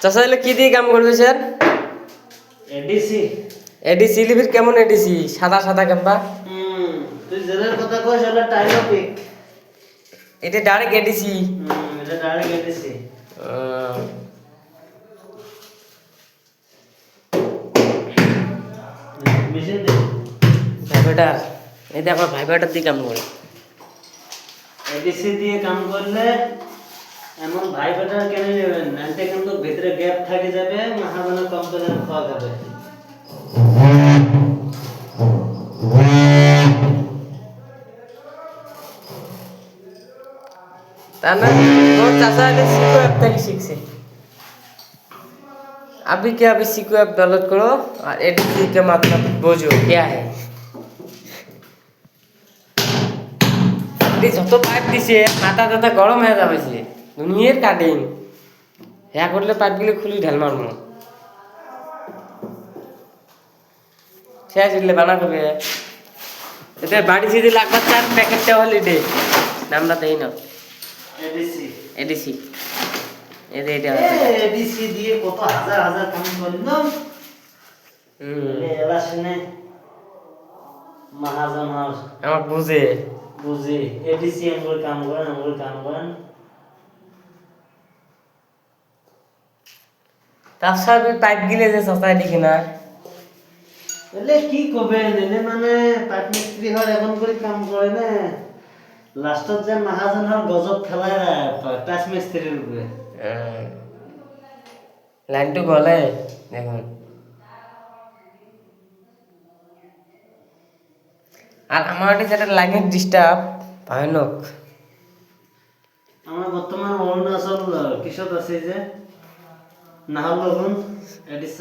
চাচা এলে কি দিয়ে কাম করবে স্যার? এডিসি। এডিসি লিভির কেমন এডিসি? সাদা সাদা কাম্বা। তুই জেলের কথা কইছ হলো টাইলোপিক। এটা ডাইরেক্ট এডিসি। এটা ডাইরেক্ট এডিসি। মেশিন দে। ভাইব্রেটার। এই দেখো ভাইব্রেটার দিয়ে কাম করে। এডিসি দিয়ে কাম করলে এমন ভাইব্রেটার কেন নেবেন? নাইতে কিন্তু ভিতরে গ্যাপ থাকে যাবে, মাহাজনের কম্পিউটার খাওয়া যাবে। ता ना वो चाचा ने सीको ऐप तक सीख से अभी क्या अभी सीको ऐप डाउनलोड करो और एडिसी का मतलब बोझो क्या है ये যত পাইপ দিছে মাথা দাদা গরম হয়ে যাবে সে দুনিয়ার কাটিং হ্যাঁ করলে পাইপগুলো খুলি ঢাল মারবো শেষ হলে বানা করবে এতে বাড়ি যদি লাগবে 4 প্যাকেটটা হলিডে নামটা দেই না এডিসি। এডিসি এটা এডিসি দিয়ে কত হাজার হাজার কাম করলাম। এলা শুনে মাহাজন আমার বুঝে বুঝি এডিসি আমগুলো কাম করেন। তার সাথে পাইপ গিলে যে সস্তায় দিকে না এলে কি কবে এলে মানে পাইপ মিস্ত্রি হয় এখন করে কাম করে না লাস্টত যে মাহাজন গজব খেলায় টাচ মিস্ত্রির উপরে লাইনটু গলে দেখুন আর আমার যেটা লাইনের ডিস্টার্ব ভয়ানক আমার বর্তমান অরুণাচল কিশোর আছে যে নাহল লগুন এডিস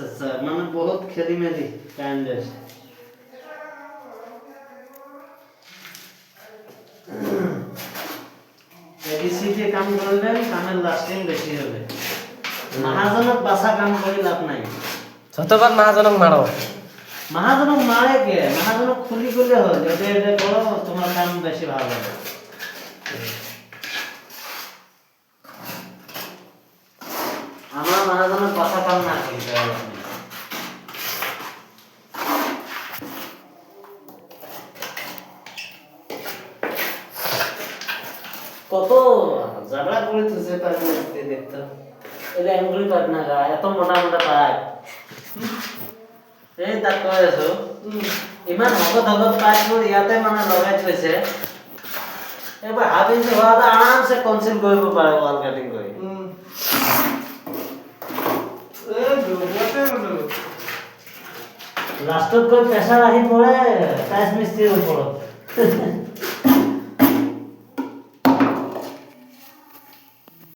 মানে বহুত খেলি মেলি কারেন্টের এডিসি দিয়ে কাম করলে কামের লাস্টিং বেশি হবে মাহাজনক বাসা কাম করে লাভ নাই যতবার মহাজনক মারো মাহাজনক মারে কে মাহাজনক খুলি করলে হয় যদি এটা করো তোমার কাম বেশি ভালো হবে আমার মাহাজনক বাসা কাম না করি কত ঝগড়া করে তুসে পারবে দেখতে এলে এমগুলি পার না গা এত মোটা মোটা পায় এই তাক করেছো ইমান হগত পাইপ মোর ইয়াতে মানে লগাই থৈছে এবার হাবিন যে হওয়া আরামসে কনসিল কৰিব পাৰে ওয়াল কাটিং কৰি লাষ্টত গৈ প্ৰেছাৰ আহি পৰে টাইচ মিস্ত্ৰীৰ ওপৰত